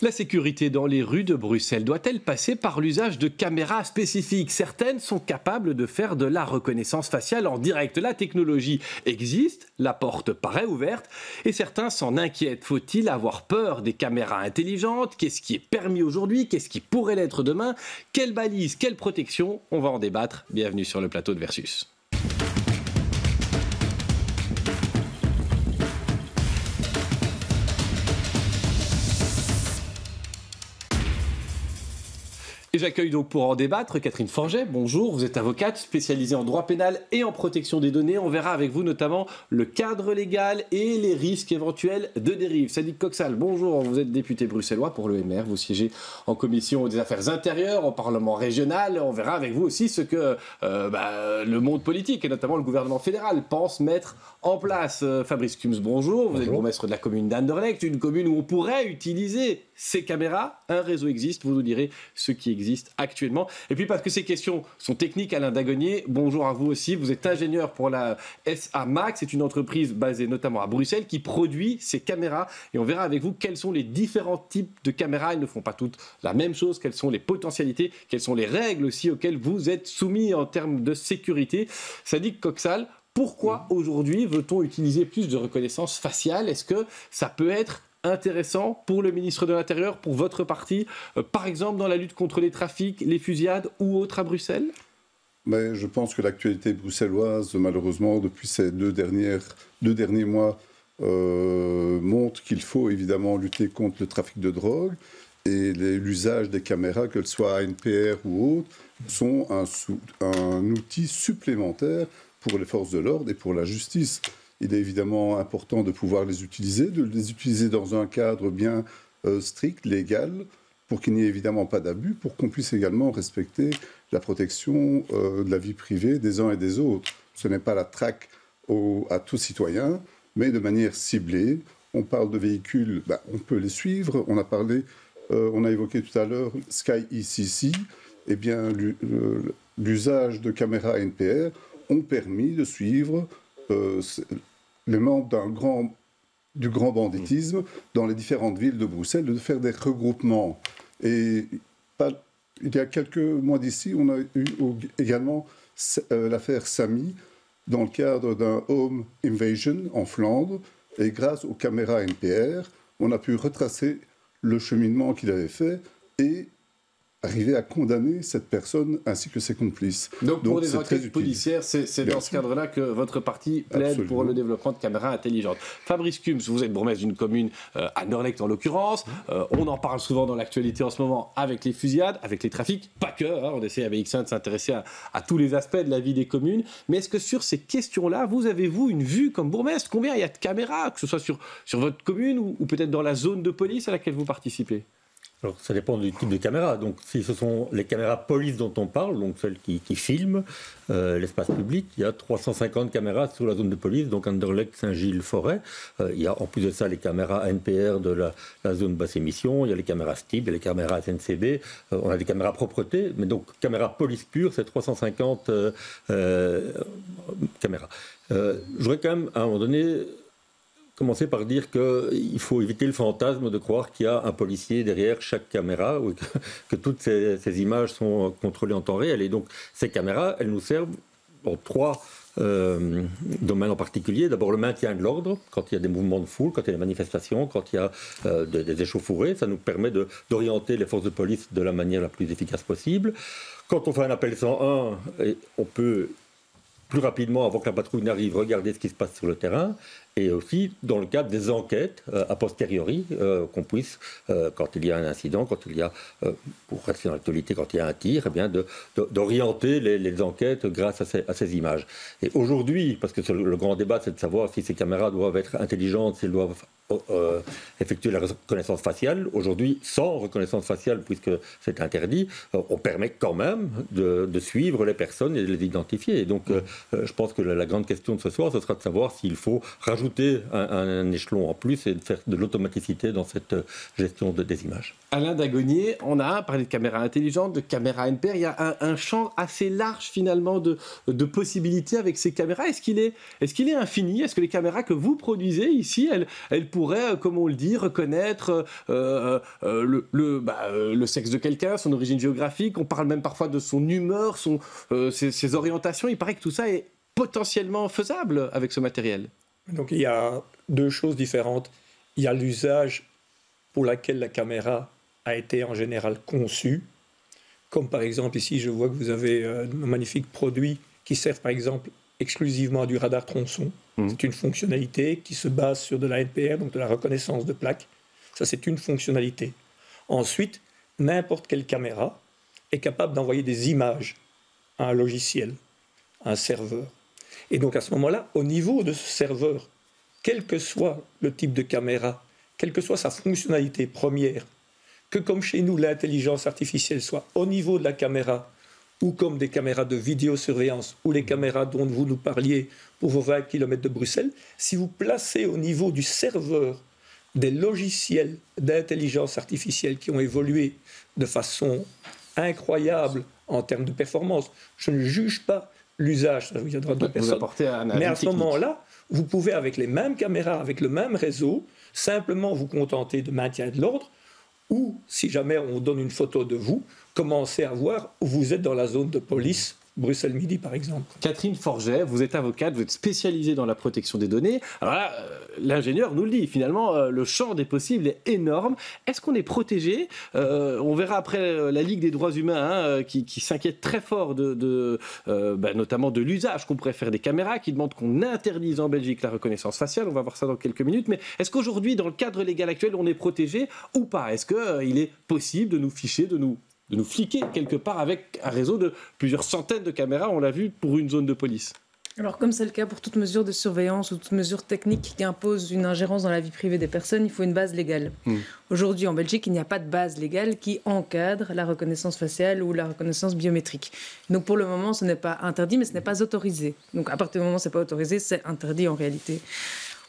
La sécurité dans les rues de Bruxelles doit-elle passer par l'usage de caméras spécifiques? Certaines sont capables de faire de la reconnaissance faciale en direct. La technologie existe, la porte paraît ouverte et certains s'en inquiètent. Faut-il avoir peur des caméras intelligentes? Qu'est-ce qui est permis aujourd'hui? Qu'est-ce qui pourrait l'être demain? Quelle balise? Quelle protection? On va en débattre. Bienvenue sur le plateau de Versus. Et j'accueille donc pour en débattre Catherine Forget. Bonjour, vous êtes avocate spécialisée en droit pénal et en protection des données. On verra avec vous notamment le cadre légal et les risques éventuels de dérive. Sadiq Koksal, bonjour, vous êtes député bruxellois pour l'EMR. Vous siégez en commission des affaires intérieures, au Parlement régional. On verra avec vous aussi ce que le monde politique et notamment le gouvernement fédéral pense mettre en place. Fabrice Kums, bonjour, vous êtes bourgmestre de la commune d'Anderlecht, une commune où on pourrait utiliser ces caméras. Un réseau existe, vous nous direz ce qui existe actuellement. Et puis parce que ces questions sont techniques, Alain Dagonier, bonjour à vous aussi. Vous êtes ingénieur pour la SA Max, c'est une entreprise basée notamment à Bruxelles qui produit ces caméras. Et on verra avec vous quels sont les différents types de caméras. Elles ne font pas toutes la même chose. Quelles sont les potentialités, quelles sont les règles aussi auxquelles vous êtes soumis en termes de sécurité. Sadiq Koksal, pourquoi aujourd'hui veut-on utiliser plus de reconnaissance faciale? Est-ce que ça peut être intéressant pour le ministre de l'Intérieur, pour votre parti, par exemple dans la lutte contre les trafics, les fusillades ou autres à Bruxelles? Mais je pense que l'actualité bruxelloise, malheureusement, depuis ces deux derniers mois, montre qu'il faut évidemment lutter contre le trafic de drogue et l'usage des caméras, qu'elles soient ANPR ou autres, sont un outil supplémentaire pour les forces de l'ordre et pour la justice. Il est évidemment important de pouvoir les utiliser dans un cadre bien strict, légal, pour qu'il n'y ait évidemment pas d'abus, pour qu'on puisse également respecter la protection de la vie privée des uns et des autres. Ce n'est pas la traque à tout citoyen, mais de manière ciblée. On parle de véhicules, on peut les suivre. On a évoqué tout à l'heure Sky ECC. Eh bien, l'usage de caméras ANPR ont permis de suivre les membres du grand banditisme dans les différentes villes de Bruxelles, de faire des regroupements. Et il y a quelques mois d'ici, on a eu également l'affaire Samy dans le cadre d'un home invasion en Flandre. Et grâce aux caméras NPR, on a pu retracer le cheminement qu'il avait fait et arriver à condamner cette personne ainsi que ses complices. Donc pour des enquêtes policières, c'est dans ce cadre-là que votre parti plaide Absolument. Pour le développement de caméras intelligentes. Fabrice Kums, vous êtes bourgmestre d'une commune, à Anderlecht en l'occurrence. On en parle souvent dans l'actualité en ce moment avec les fusillades, avec les trafics, pas que. On essaie avec X1 de s'intéresser à tous les aspects de la vie des communes. Mais est-ce que sur ces questions-là, vous avez-vous une vue comme bourgmestre? Combien il y a de caméras, que ce soit sur votre commune ou peut-être dans la zone de police à laquelle vous participez? Alors, ça dépend du type de caméra. Donc, si ce sont les caméras police dont on parle, donc celles qui filment l'espace public, il y a 350 caméras sur la zone de police, donc Anderlecht, Saint-Gilles-Forêt. Il y a en plus de ça les caméras NPR de la zone basse émission, il y a les caméras STIB, il y a les caméras SNCB, on a des caméras propreté, mais donc caméras police pure, c'est 350 caméras. Je voudrais quand même, à un moment donné, commencer par dire qu'il faut éviter le fantasme de croire qu'il y a un policier derrière chaque caméra, ou que toutes ces images sont contrôlées en temps réel. Et donc, ces caméras, elles nous servent dans trois domaines en particulier. D'abord, le maintien de l'ordre, quand il y a des mouvements de foule, quand il y a des manifestations, quand il y a des échauffourées. Ça nous permet d'orienter les forces de police de la manière la plus efficace possible. Quand on fait un appel 101, on peut plus rapidement, avant que la patrouille n'arrive, regarder ce qui se passe sur le terrain. Et aussi, dans le cadre des enquêtes, a posteriori, qu'on puisse, quand il y a un incident, quand il y a, pour rester dans l'actualité, quand il y a un tir, eh bien d'orienter les enquêtes grâce à ces images. Et aujourd'hui, parce que le grand débat, c'est de savoir si ces caméras doivent être intelligentes, si elles doivent effectuer la reconnaissance faciale. Aujourd'hui, sans reconnaissance faciale, puisque c'est interdit, on permet quand même de suivre les personnes et de les identifier. Et donc, je pense que la grande question de ce soir, ce sera de savoir s'il faut rajouter rajouter un échelon en plus et de faire de l'automaticité dans cette gestion des images. Alain Dagonier, on a parlé de caméras intelligentes, de caméras NPR. Il y a un champ assez large finalement de possibilités avec ces caméras. Est-ce qu'il est infini? Est-ce que les caméras que vous produisez ici, elles pourraient, comme on le dit, reconnaître le sexe de quelqu'un, son origine géographique? On parle même parfois de son humeur, ses orientations. Il paraît que tout ça est potentiellement faisable avec ce matériel. Donc il y a deux choses différentes. Il y a l'usage pour laquelle la caméra a été en général conçue, comme par exemple ici je vois que vous avez un magnifique produit qui sert par exemple exclusivement à du radar tronçon. C'est une fonctionnalité qui se base sur de la NPR, donc de la reconnaissance de plaques. Ça c'est une fonctionnalité. Ensuite, n'importe quelle caméra est capable d'envoyer des images à un logiciel, à un serveur. Et donc à ce moment-là, au niveau de ce serveur, quel que soit le type de caméra, quelle que soit sa fonctionnalité première, que comme chez nous l'intelligence artificielle soit au niveau de la caméra, ou comme des caméras de vidéosurveillance, ou les caméras dont vous nous parliez pour vos 20 km de Bruxelles, si vous placez au niveau du serveur des logiciels d'intelligence artificielle qui ont évolué de façon incroyable en termes de performance, je ne juge pas l'usage, ça viendra d'autres personnes, mais à ce moment-là, vous pouvez avec les mêmes caméras, avec le même réseau, simplement vous contenter de maintien de l'ordre, ou si jamais on donne une photo de vous, commencer à voir où vous êtes dans la zone de police, Bruxelles-Midi par exemple. Catherine Forget, vous êtes avocate, vous êtes spécialisée dans la protection des données. Alors là, l'ingénieur nous le dit, finalement, le champ des possibles est énorme. Est-ce qu'on est protégé? On verra après la Ligue des droits humains qui s'inquiète très fort notamment de l'usage qu'on pourrait faire des caméras, qui demande qu'on interdise en Belgique la reconnaissance faciale. On va voir ça dans quelques minutes. Mais est-ce qu'aujourd'hui, dans le cadre légal actuel, on est protégé ou pas? Est-ce qu'il est possible de nous ficher, de nous fliquer quelque part avec un réseau de plusieurs centaines de caméras, on l'a vu, pour une zone de police? Alors, comme c'est le cas pour toute mesure de surveillance ou toute mesure technique qui impose une ingérence dans la vie privée des personnes, il faut une base légale. Aujourd'hui, en Belgique, il n'y a pas de base légale qui encadre la reconnaissance faciale ou la reconnaissance biométrique. Donc, pour le moment, ce n'est pas interdit, mais ce n'est pas autorisé. Donc, à partir du moment où ce n'est pas autorisé, c'est interdit en réalité.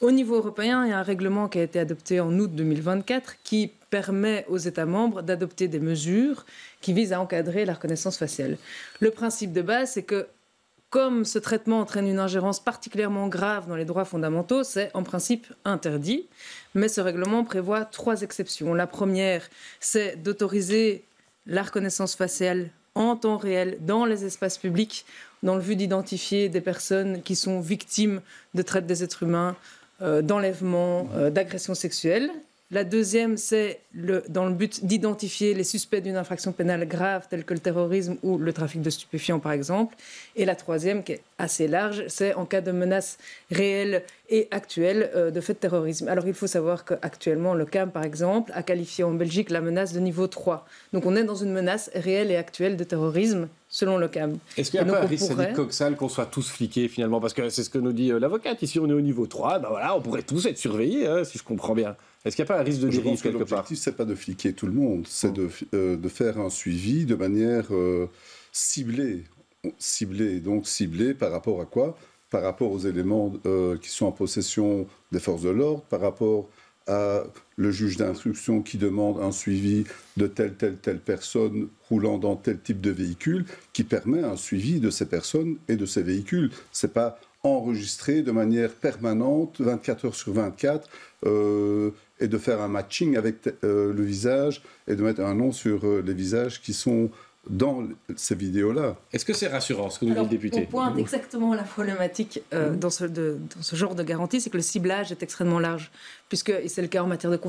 Au niveau européen, il y a un règlement qui a été adopté en août 2024 qui permet aux États membres d'adopter des mesures qui visent à encadrer la reconnaissance faciale. Le principe de base, c'est que comme ce traitement entraîne une ingérence particulièrement grave dans les droits fondamentaux, c'est en principe interdit. Mais ce règlement prévoit 3 exceptions. La première, c'est d'autoriser la reconnaissance faciale en temps réel dans les espaces publics, dans le but d'identifier des personnes qui sont victimes de traite des êtres humains, d'enlèvement, d'agression sexuelle. La deuxième, c'est dans le but d'identifier les suspects d'une infraction pénale grave, telle que le terrorisme ou le trafic de stupéfiants, par exemple. Et la troisième, qui est assez large, c'est en cas de menace réelle et actuelle de fait de terrorisme. Alors, il faut savoir qu'actuellement, le CAM, par exemple, a qualifié en Belgique la menace de niveau 3. Donc, on est dans une menace réelle et actuelle de terrorisme, selon le CAM. Est-ce qu'il y a pas un risque coxal qu'on soit tous fliqués, finalement? Parce que c'est ce que nous dit l'avocate. Ici, on est au niveau 3. Ben voilà, on pourrait tous être surveillés, si je comprends bien. Est-ce qu'il n'y a pas un risque de dérive quelque part? L'objectif, ce n'est pas de fliquer tout le monde, c'est de faire un suivi de manière ciblée. Donc ciblée par rapport à quoi? Par rapport aux éléments qui sont en possession des forces de l'ordre, par rapport à le juge d'instruction qui demande un suivi de telle personne roulant dans tel type de véhicule, qui permet un suivi de ces personnes et de ces véhicules. Ce n'est pas enregistré de manière permanente, 24 heures sur 24, et de faire un matching avec le visage et de mettre un nom sur les visages qui sont dans ces vidéos-là. Est-ce que c'est rassurant, ce que nous dit le député? On pointe exactement la problématique dans ce genre de garantie, c'est que le ciblage est extrêmement large, puisque c'est le cas en matière de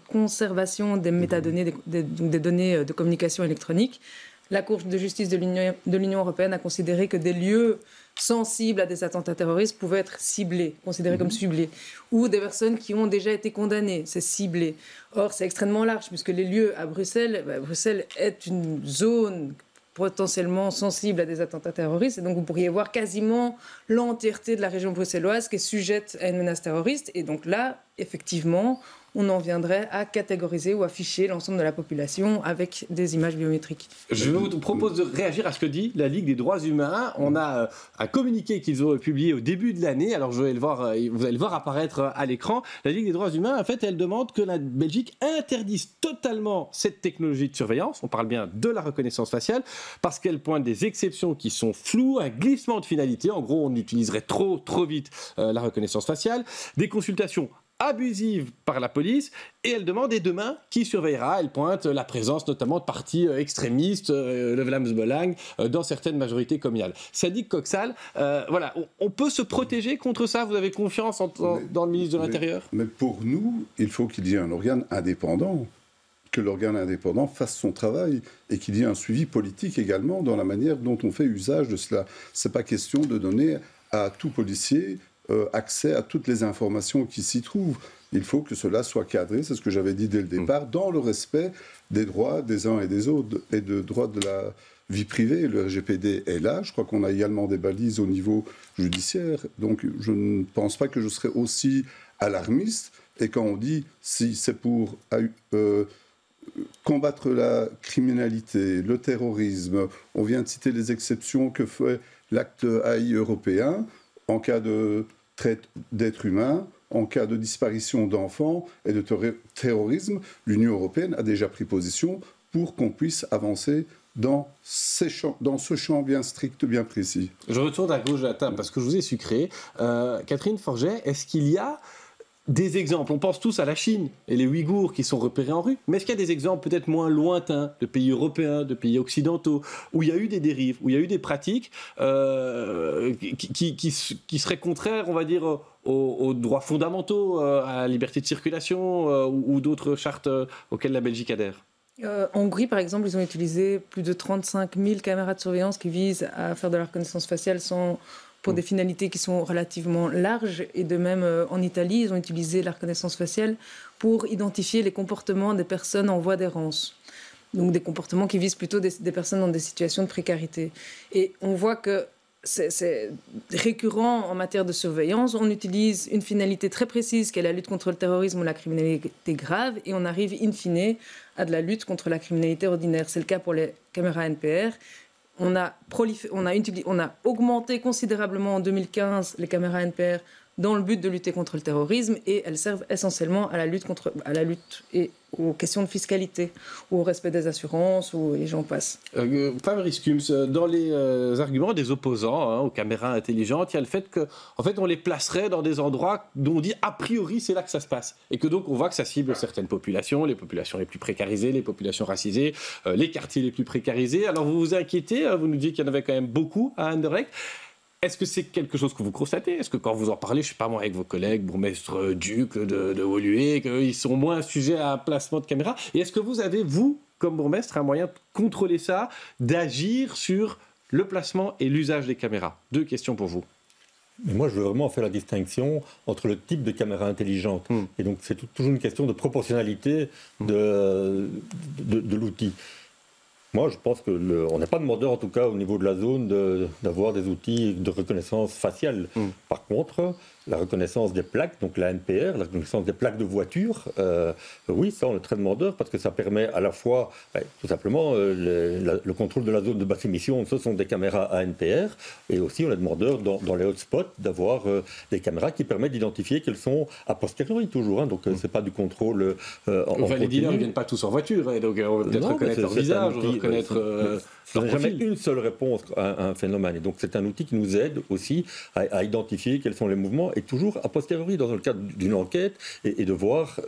conservation des métadonnées, des données de communication électronique. La Cour de justice de l'Union européenne a considéré que des lieux sensibles à des attentats terroristes pouvaient être ciblés, considérés comme ciblés, ou des personnes qui ont déjà été condamnées, c'est ciblé. Or, c'est extrêmement large, puisque les lieux à Bruxelles, Bruxelles est une zone potentiellement sensible à des attentats terroristes, et donc vous pourriez voir quasiment l'entièreté de la région bruxelloise qui est sujette à une menace terroriste, et donc là, effectivement, on en viendrait à catégoriser ou afficher l'ensemble de la population avec des images biométriques. Je vous propose de réagir à ce que dit la Ligue des droits humains. On a un communiqué qu'ils ont publié au début de l'année. Alors, vous allez le voir apparaître à l'écran. La Ligue des droits humains, en fait, elle demande que la Belgique interdise totalement cette technologie de surveillance. On parle bien de la reconnaissance faciale parce qu'elle pointe des exceptions qui sont floues, un glissement de finalité. En gros, on utiliserait trop vite la reconnaissance faciale. Des consultations abusive par la police, et elle demande, et demain, qui surveillera? Elle pointe la présence notamment de partis extrémistes, le Vlaams Belang, dans certaines majorités communales. Sadiq Koksal, voilà, on peut se protéger contre ça? Vous avez confiance dans le ministre de l'Intérieur? Mais pour nous, il faut qu'il y ait un organe indépendant, que l'organe indépendant fasse son travail et qu'il y ait un suivi politique également dans la manière dont on fait usage de cela. Ce n'est pas question de donner à tout policier accès à toutes les informations qui s'y trouvent. Il faut que cela soit cadré, c'est ce que j'avais dit dès le départ, dans le respect des droits des uns et des autres et de droits de la vie privée. Le RGPD est là. Je crois qu'on a également des balises au niveau judiciaire. Donc je ne pense pas que je serais aussi alarmiste. Et quand on dit si c'est pour combattre la criminalité, le terrorisme, on vient de citer les exceptions que fait l'acte AI européen en cas de traite d'êtres humains, en cas de disparition d'enfants et de terrorisme. L'Union européenne a déjà pris position pour qu'on puisse avancer dans ce champ bien strict, bien précis. Je retourne à gauche de la table parce que je vous ai sucré. Catherine Forget, est-ce qu'il y a des exemples? On pense tous à la Chine et les Ouïghours qui sont repérés en rue, mais est-ce qu'il y a des exemples peut-être moins lointains de pays européens, de pays occidentaux, où il y a eu des dérives, où il y a eu des pratiques qui seraient contraires, on va dire, aux droits fondamentaux, à la liberté de circulation ou d'autres chartes auxquelles la Belgique adhère? En Hongrie, par exemple, ils ont utilisé plus de 35 000 caméras de surveillance qui visent à faire de la reconnaissance faciale pour des finalités qui sont relativement larges. Et de même, en Italie, ils ont utilisé la reconnaissance faciale pour identifier les comportements des personnes en voie d'errance. Donc des comportements qui visent plutôt des personnes dans des situations de précarité. Et on voit que c'est récurrent en matière de surveillance. On utilise une finalité très précise qui est la lutte contre le terrorisme ou la criminalité grave, et on arrive in fine à de la lutte contre la criminalité ordinaire. C'est le cas pour les caméras NPR. On a augmenté considérablement en 2015 les caméras NPR dans le but de lutter contre le terrorisme, et elles servent essentiellement à la lutte et aux questions de fiscalité, ou au respect des assurances, et j'en passe. Fabrice Kums, dans les arguments des opposants aux caméras intelligentes, il y a le fait qu'en fait, on les placerait dans des endroits dont on dit a priori c'est là que ça se passe, et que donc on voit que ça cible certaines populations, les populations les plus précarisées, les populations racisées, les quartiers les plus précarisés. Alors vous vous inquiétez, vous nous dites qu'il y en avait quand même beaucoup à Anderlecht. Est-ce que c'est quelque chose que vous constatez? Est-ce que quand vous en parlez, je ne sais pas moi, avec vos collègues, bourgmestres Duc de Woluwe, qu'ils sont moins sujets à un placement de caméra? Et est-ce que vous avez, vous, comme bourgmestre, un moyen de contrôler ça, d'agir sur le placement et l'usage des caméras? 2 questions pour vous. Mais moi, je veux vraiment faire la distinction entre le type de caméra intelligente. Et donc, c'est toujours une question de proportionnalité de l'outil. Moi, je pense qu'on n'est pas demandeur, en tout cas au niveau de la zone, d'avoir des outils de reconnaissance faciale. Par contre, la reconnaissance des plaques, donc la NPR, la reconnaissance des plaques de voiture, oui, ça, on est très demandeur parce que ça permet à la fois, tout simplement, le contrôle de la zone de basse émission, ce sont des caméras ANPR, et aussi on est demandeur dans les hotspots d'avoir des caméras qui permettent d'identifier qu'elles sont a posteriori toujours, hein, donc c'est pas du contrôle en les dealers ne viennent pas tous en voiture, hein, donc on va peut-être reconnaître leur visage, reconnaître leur jamais profil. une seule réponse à un phénomène, et donc c'est un outil qui nous aide aussi à identifier quels sont les mouvements, et toujours a posteriori dans le cadre d'une enquête, et de voir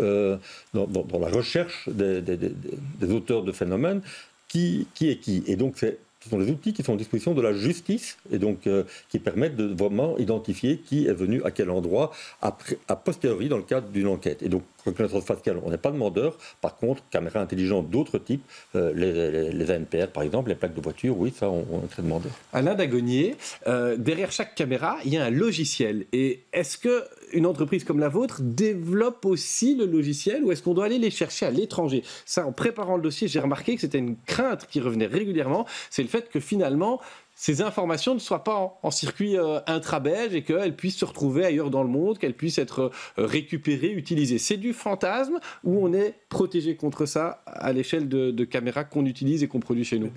dans la recherche des auteurs de phénomènes qui est qui. Et donc ce sont des outils qui sont à disposition de la justice, et donc qui permettent de vraiment identifier qui est venu à quel endroit a posteriori dans le cadre d'une enquête. Et donc reconnaissance faciale, on n'est pas demandeur. Par contre, caméras intelligentes d'autres types, les ANPR par exemple, les plaques de voiture, oui, ça on est très demandeur. Alain Dagonier, derrière chaque caméra, il y a un logiciel. Et est-ce que une entreprise comme la vôtre développe aussi le logiciel ou est-ce qu'on doit aller les chercher à l'étranger? Ça, en préparant le dossier, j'ai remarqué que c'était une crainte qui revenait régulièrement, c'est le fait que finalement, ces informations ne soient pas en circuit intra-belge et qu'elles puissent se retrouver ailleurs dans le monde, qu'elles puissent être récupérées, utilisées. C'est du fantasme ou on est protégé contre ça à l'échelle de caméras qu'on utilise et qu'on produit chez nous?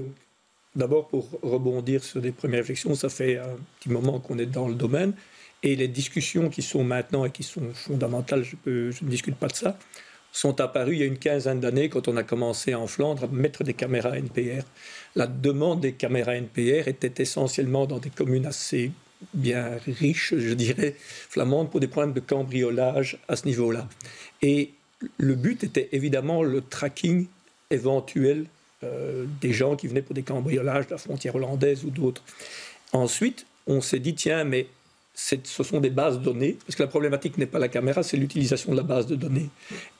D'abord, pour rebondir sur des premières réflexions, ça fait un petit moment qu'on est dans le domaine et les discussions qui sont maintenant et qui sont fondamentales, je ne discute pas de ça, sont apparues il y a une quinzaine d'années quand on a commencé en Flandre à mettre des caméras NPR. La demande des caméras NPR était essentiellement dans des communes assez bien riches, je dirais, flamandes, pour des problèmes de cambriolage à ce niveau-là. Et le but était évidemment le tracking éventuel des gens qui venaient pour des cambriolages de la frontière hollandaise ou d'autres. Ensuite, on s'est dit, tiens, mais ce sont des bases de données, parce que la problématique n'est pas la caméra, c'est l'utilisation de la base de données.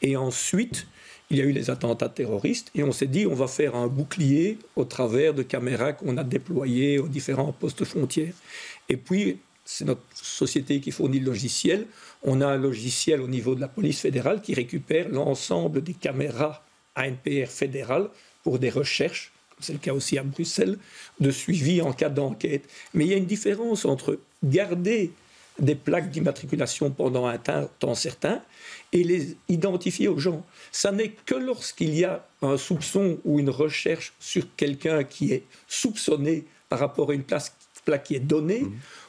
Et ensuite, il y a eu les attentats terroristes, et on s'est dit, on va faire un bouclier au travers de caméras qu'on a déployées aux différents postes frontières. Et puis, c'est notre société qui fournit le logiciel. On a un logiciel au niveau de la police fédérale qui récupère l'ensemble des caméras ANPR fédérales pour des recherches, comme c'est le cas aussi à Bruxelles, de suivi en cas d'enquête. Mais il y a une différence entre garder des plaques d'immatriculation pendant un temps certain et les identifier aux gens. Ça n'est que lorsqu'il y a un soupçon ou une recherche sur quelqu'un qui est soupçonné par rapport à une plaque qui est donnée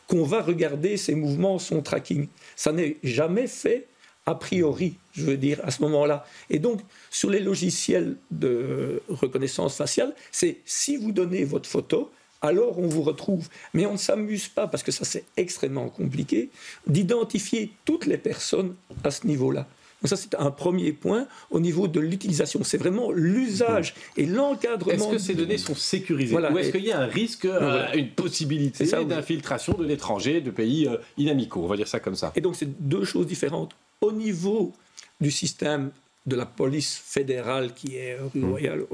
qu'on va regarder ses mouvements, son tracking. Ça n'est jamais fait a priori, je veux dire, à ce moment-là. Et donc, sur les logiciels de reconnaissance faciale, c'est si vous donnez votre photo, alors on vous retrouve. Mais on ne s'amuse pas, parce que ça c'est extrêmement compliqué, d'identifier toutes les personnes à ce niveau-là. Donc ça, c'est un premier point au niveau de l'utilisation. C'est vraiment l'usage et l'encadrement. Est-ce que ces données sont sécurisées? Voilà. Ou est-ce qu'il y a un risque, une possibilité d'infiltration de l'étranger, de pays inamicaux? On va dire ça comme ça. Et donc, c'est deux choses différentes. Au niveau du système de la police fédérale qui est rue Royale,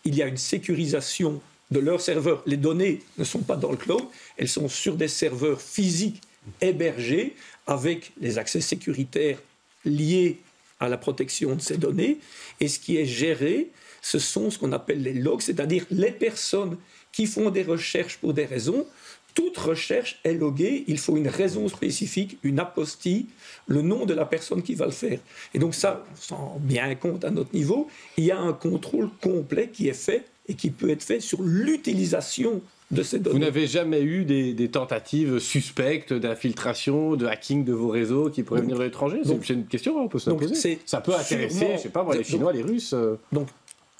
il y a une sécurisation de leurs serveurs. Les données ne sont pas dans le cloud, elles sont sur des serveurs physiques hébergés avec les accès sécuritaires liés à la protection de ces données. Et ce qui est géré, ce sont ce qu'on appelle les logs, c'est-à-dire les personnes qui font des recherches pour des raisons. Toute recherche est loguée, il faut une raison spécifique, une apostille, le nom de la personne qui va le faire. Et donc ça, on s'en rend bien compte à notre niveau, il y a un contrôle complet qui est fait et qui peut être fait sur l'utilisation de ces données. Vous n'avez jamais eu des tentatives suspectes d'infiltration, de hacking de vos réseaux qui pourraient venir de l'étranger? C'est une question qu'on peut se poser. Ça peut intéresser, je ne sais pas moi, les Chinois, les Russes. Donc,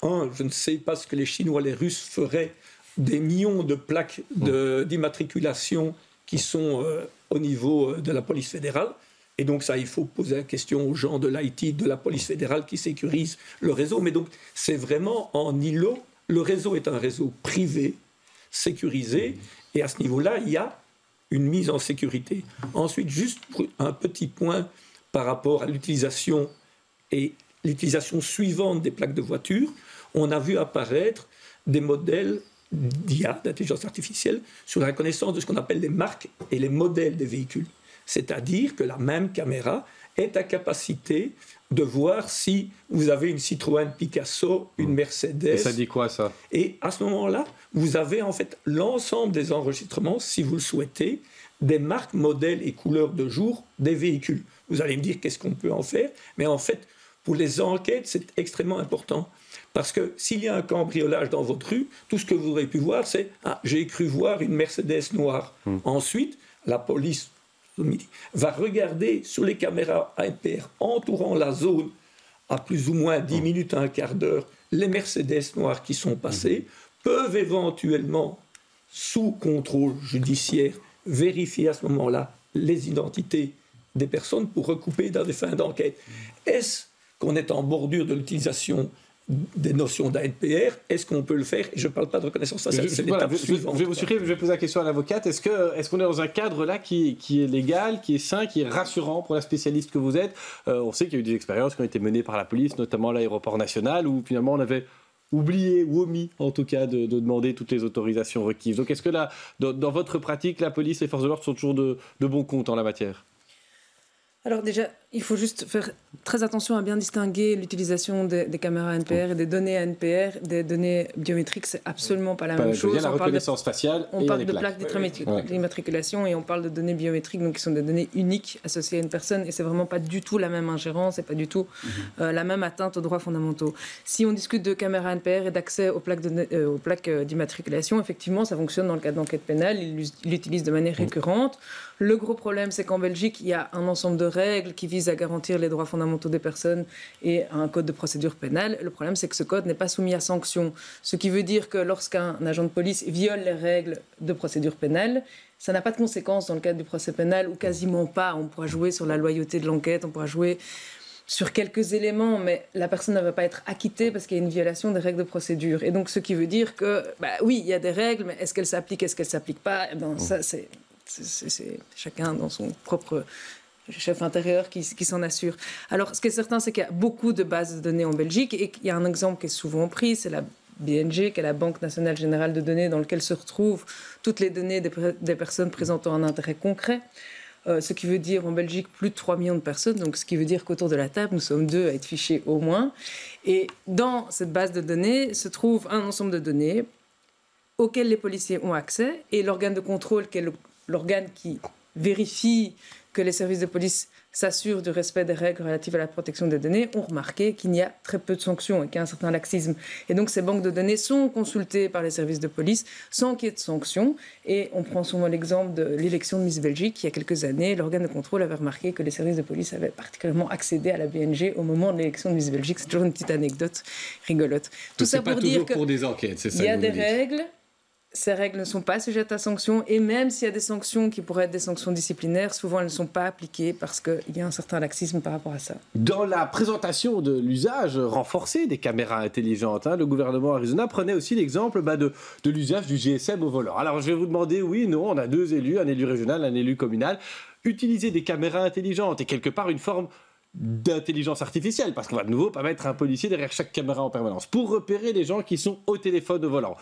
je ne sais pas ce que les Chinois, les Russes feraient des millions de plaques d'immatriculation qui sont au niveau de la police fédérale. Et donc ça, il faut poser la question aux gens de l'IT, de la police fédérale qui sécurise le réseau. Mais donc, c'est vraiment en îlot. Le réseau est un réseau privé, sécurisé. Et à ce niveau-là, il y a une mise en sécurité. Ensuite, juste un petit point par rapport à l'utilisation et l'utilisation suivante des plaques de voiture. On a vu apparaître des modèles d'IA, d'intelligence artificielle, sur la reconnaissance de ce qu'on appelle les marques et les modèles des véhicules. C'est-à-dire que la même caméra est à capacité de voir si vous avez une Citroën Picasso, une Mercedes. Et ça dit quoi, ça? Et à ce moment-là, vous avez en fait l'ensemble des enregistrements, si vous le souhaitez, des marques, modèles et couleurs de jour des véhicules. Vous allez me dire qu'est-ce qu'on peut en faire, mais en fait, pour les enquêtes, c'est extrêmement important. Parce que s'il y a un cambriolage dans votre rue, tout ce que vous aurez pu voir, c'est « Ah, j'ai cru voir une Mercedes noire ». Ensuite, la police va regarder sur les caméras ANPR entourant la zone à plus ou moins 10 minutes à un quart d'heure, les Mercedes noires qui sont passées peuvent éventuellement, sous contrôle judiciaire, vérifier à ce moment-là les identités des personnes pour recouper dans des fins d'enquête. Est-ce qu'on est en bordure de l'utilisation des notions d'ANPR, est-ce qu'on peut le faire? Et je ne parle pas de reconnaissance faciale, c'est l'étape suivante. Je vais vous suivre, je vais poser la question à l'avocate. Est-ce qu'on est dans un cadre là qui est légal, qui est sain, qui est rassurant pour la spécialiste que vous êtes? On sait qu'il y a eu des expériences qui ont été menées par la police, notamment à l'aéroport national, où finalement on avait oublié ou omis en tout cas de demander toutes les autorisations requises. Donc est-ce que là, dans votre pratique, la police et les forces de l'ordre sont toujours de bon compte en la matière? Alors déjà, il faut juste faire très attention à bien distinguer l'utilisation des caméras NPR et des données NPR, des données biométriques, c'est absolument pas la même chose. Il y a la reconnaissance faciale on et parle les de plaques. d'immatriculation et on parle de données biométriques, donc qui sont des données uniques associées à une personne, et c'est vraiment pas du tout la même ingérence, c'est pas du tout la même atteinte aux droits fondamentaux. Si on discute de caméras NPR et d'accès aux plaques d'immatriculation, effectivement, ça fonctionne dans le cadre d'enquête pénale, ils l'utilisent de manière récurrente. Le gros problème, c'est qu'en Belgique, il y a un ensemble de règles qui visent à garantir les droits fondamentaux des personnes et un code de procédure pénale. Le problème, c'est que ce code n'est pas soumis à sanction. Ce qui veut dire que lorsqu'un agent de police viole les règles de procédure pénale, ça n'a pas de conséquences dans le cadre du procès pénal, ou quasiment pas. On pourra jouer sur la loyauté de l'enquête, on pourra jouer sur quelques éléments, mais la personne ne va pas être acquittée parce qu'il y a une violation des règles de procédure. Et donc, ce qui veut dire que, oui, il y a des règles, mais est-ce qu'elles s'appliquent, est-ce qu'elles ne s'appliquent pas ? Ça, c'est chacun dans son propre chef intérieur qui s'en assure. Alors, ce qui est certain, c'est qu'il y a beaucoup de bases de données en Belgique, et qu'il y a un exemple qui est souvent pris, c'est la BNG, qui est la Banque nationale générale de données, dans laquelle se retrouvent toutes les données des personnes présentant un intérêt concret. Ce qui veut dire en Belgique plus de 3 millions de personnes, donc ce qui veut dire qu'autour de la table, nous sommes 2 à être fichés au moins. Et dans cette base de données se trouve un ensemble de données auxquelles les policiers ont accès, et l'organe de contrôle, qui est l'organe qui vérifie que les services de police s'assurent du respect des règles relatives à la protection des données, ont remarqué qu'il y a très peu de sanctions et qu'il y a un certain laxisme. Et donc ces banques de données sont consultées par les services de police sans qu'il y ait de sanctions. Et on prend souvent l'exemple de l'élection de Miss Belgique. Il y a quelques années, l'organe de contrôle avait remarqué que les services de police avaient particulièrement accédé à la BNG au moment de l'élection de Miss Belgique. C'est toujours une petite anecdote rigolote. Tout ça pour dire que pour des enquêtes, c'est ça. Il y a des règles. Ces règles ne sont pas sujettes à sanctions, et même s'il y a des sanctions qui pourraient être des sanctions disciplinaires, souvent elles ne sont pas appliquées parce qu'il y a un certain laxisme par rapport à ça. Dans la présentation de l'usage renforcé des caméras intelligentes, le gouvernement Arizona prenait aussi l'exemple de l'usage du GSM au volant. Alors je vais vous demander, oui, non, on a 2 élus, un élu régional, un élu communal. Utiliser des caméras intelligentes est quelque part une forme d'intelligence artificielle, parce qu'on va de nouveau pas mettre un policier derrière chaque caméra en permanence, pour repérer les gens qui sont au téléphone au volant.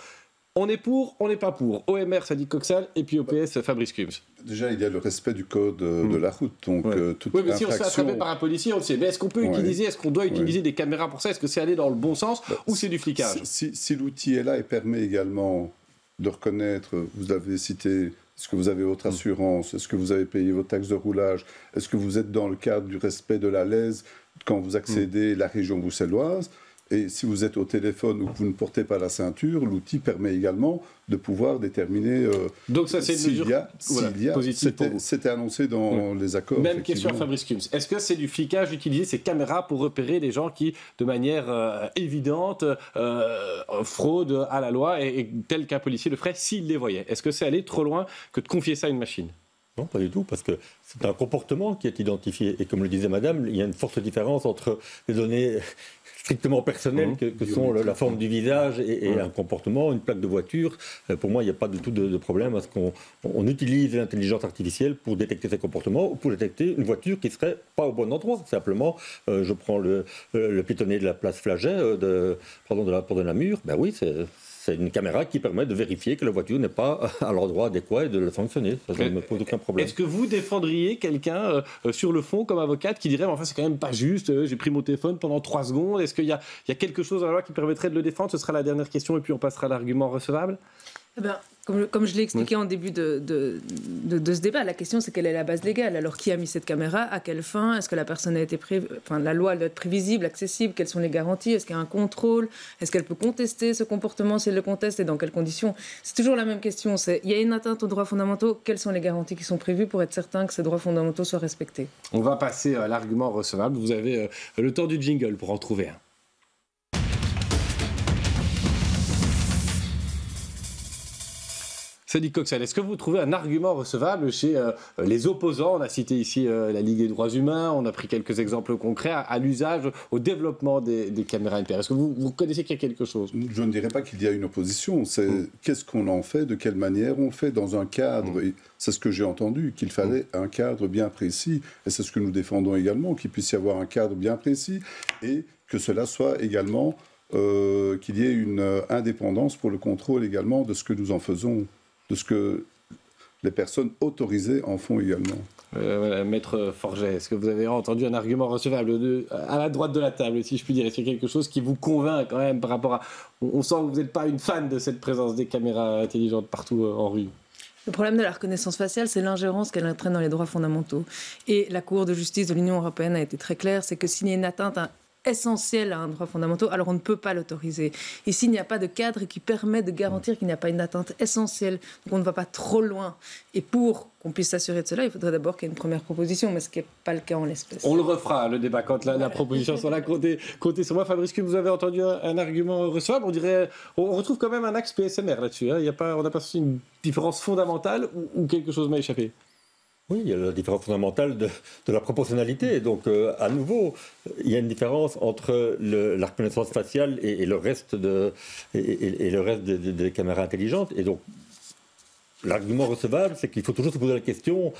On est pour, on n'est pas pour. OMR, Sadiq Koksal, et puis OPS, Fabrice Kums. Déjà, il y a le respect du code de la route. Donc, toute mais si on se fait attraper par un policier, on le sait. Mais est-ce qu'on peut utiliser, est-ce qu'on doit utiliser des caméras pour ça ? Est-ce que c'est aller dans le bon sens ou c'est du flicage ? Si l'outil est là et permet également de reconnaître, vous avez cité, est-ce que vous avez votre assurance ? Est-ce que vous avez payé vos taxes de roulage ? Est-ce que vous êtes dans le cadre du respect de la lèse quand vous accédez à la région bruxelloise ? Et si vous êtes au téléphone ou que vous ne portez pas la ceinture, l'outil permet également de pouvoir déterminer donc ça, c'est s'il y a. C'était annoncé dans les accords. Même question à Fabrice Kums. Est-ce que c'est du flicage d'utiliser ces caméras pour repérer les gens qui, de manière évidente, fraudent à la loi, et tel qu'un policier le ferait s'il les voyait ? Est-ce que c'est aller trop loin que de confier ça à une machine ? Non, pas du tout, parce que c'est un comportement qui est identifié. Et comme le disait Madame, il y a une forte différence entre les données strictement personnelles que sont la forme du visage et un comportement, une plaque de voiture. Pour moi, il n'y a pas du tout de problème à ce qu'on utilise l'intelligence artificielle pour détecter ces comportements ou pour détecter une voiture qui ne serait pas au bon endroit. Simplement, je prends le piétonnier de la place Flaget, de la porte de Namur, ben oui, c'est une caméra qui permet de vérifier que la voiture n'est pas à l'endroit adéquat et de le sanctionner. Ça ne me pose aucun problème. Est-ce que vous défendriez quelqu'un sur le fond comme avocate qui dirait enfin c'est quand même pas juste, j'ai pris mon téléphone pendant 3 secondes. Est-ce qu'il y a quelque chose dans la loi qui permettrait de le défendre ? Ce sera la dernière question et puis on passera à l'argument recevable. Comme je l'ai expliqué en début de ce débat, la question c'est quelle est la base légale ? Alors qui a mis cette caméra ? À quelle fin ? Est-ce que la personne a été la loi doit être prévisible, accessible ? Quelles sont les garanties ? Est-ce qu'il y a un contrôle ? Est-ce qu'elle peut contester ce comportement si elle le conteste et dans quelles conditions ? C'est toujours la même question. Il y a une atteinte aux droits fondamentaux. Quelles sont les garanties qui sont prévues pour être certain que ces droits fondamentaux soient respectés ? On va passer à l'argument recevable. Vous avez le temps du jingle pour en trouver un. Sadiq Koksal, est-ce que vous trouvez un argument recevable chez les opposants ? On a cité ici la Ligue des droits humains, on a pris quelques exemples concrets à l'usage, au développement des caméras NPR. Est-ce que vous connaissez qu'il y a quelque chose ? Je ne dirais pas qu'il y a une opposition. C'est qu'est-ce qu'on en fait, de quelle manière on le fait, dans un cadre. Et c'est ce que j'ai entendu, qu'il fallait un cadre bien précis. Et c'est ce que nous défendons également, qu'il puisse y avoir un cadre bien précis et que cela soit également, qu'il y ait une indépendance pour le contrôle également de ce que nous en faisons. De ce que les personnes autorisées en font également. Maître Forget, est-ce que vous avez entendu un argument recevable à la droite de la table, si je puis dire? Est-ce qu'il y a quelque chose qui vous convainc quand même par rapport à... On sent que vous n'êtes pas une fan de cette présence des caméras intelligentes partout en rue. Le problème de la reconnaissance faciale, c'est l'ingérence qu'elle entraîne dans les droits fondamentaux. Et la Cour de justice de l'Union européenne a été très claire, c'est que s'il y a une atteinte essentielle à un droit fondamental, alors on ne peut pas l'autoriser. Et s'il n'y a pas de cadre qui permet de garantir qu'il n'y a pas une atteinte essentielle, donc on ne va pas trop loin. Et pour qu'on puisse s'assurer de cela, il faudrait d'abord qu'il y ait une première proposition, mais ce qui n'est pas le cas en l'espèce. On le refera, le débat, quand la proposition sera là. Comptez sur moi. Fabrice, que vous avez entendu un argument recevable, on retrouve quand même un axe PSMR là-dessus. Hein. On n'a pas senti une différence fondamentale ou quelque chose m'a échappé? Oui, il y a la différence fondamentale de la proportionnalité. Donc, à nouveau, il y a une différence entre la reconnaissance faciale et le reste des caméras intelligentes. Et donc, l'argument recevable, c'est qu'il faut toujours se poser la question.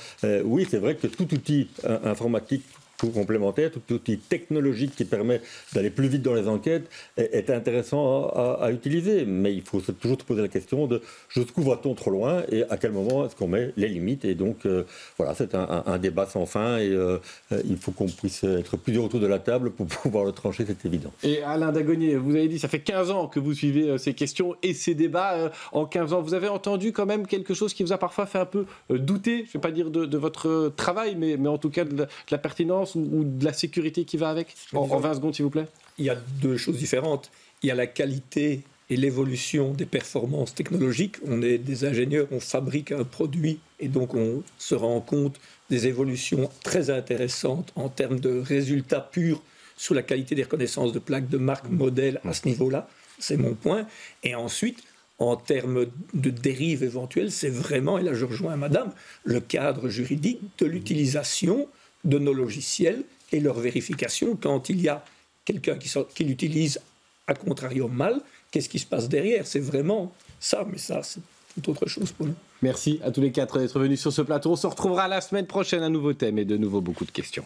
Oui, c'est vrai que tout outil informatique complémentaire, tout outil technologique qui permet d'aller plus vite dans les enquêtes est intéressant à utiliser. Mais il faut toujours se poser la question de jusqu'où va-t-on trop loin et à quel moment est-ce qu'on met les limites. Et donc, voilà, c'est un débat sans fin et il faut qu'on puisse être plusieurs autour de la table pour pouvoir le trancher, c'est évident. Et Alain Dagonier, vous avez dit, ça fait 15 ans que vous suivez ces questions et ces débats. En 15 ans, vous avez entendu quand même quelque chose qui vous a parfois fait un peu douter, je ne vais pas dire de votre travail, mais en tout cas de la pertinence ou de la sécurité qui va avec? En 20 secondes, s'il vous plaît. Il y a deux choses différentes. Il y a la qualité et l'évolution des performances technologiques. On est des ingénieurs, on fabrique un produit et donc on se rend compte des évolutions très intéressantes en termes de résultats purs sur la qualité des reconnaissances de plaques, de marques, modèles à ce niveau-là. C'est mon point. Et ensuite, en termes de dérives éventuelles, c'est vraiment, et là je rejoins madame, le cadre juridique de l'utilisation de nos logiciels et leur vérification. Quand il y a quelqu'un qui l'utilise à contrario mal, qu'est-ce qui se passe derrière? C'est vraiment ça, mais ça, c'est toute autre chose pour nous. Merci à tous les quatre d'être venus sur ce plateau. On se retrouvera la semaine prochaine, un nouveau thème et de nouveau beaucoup de questions.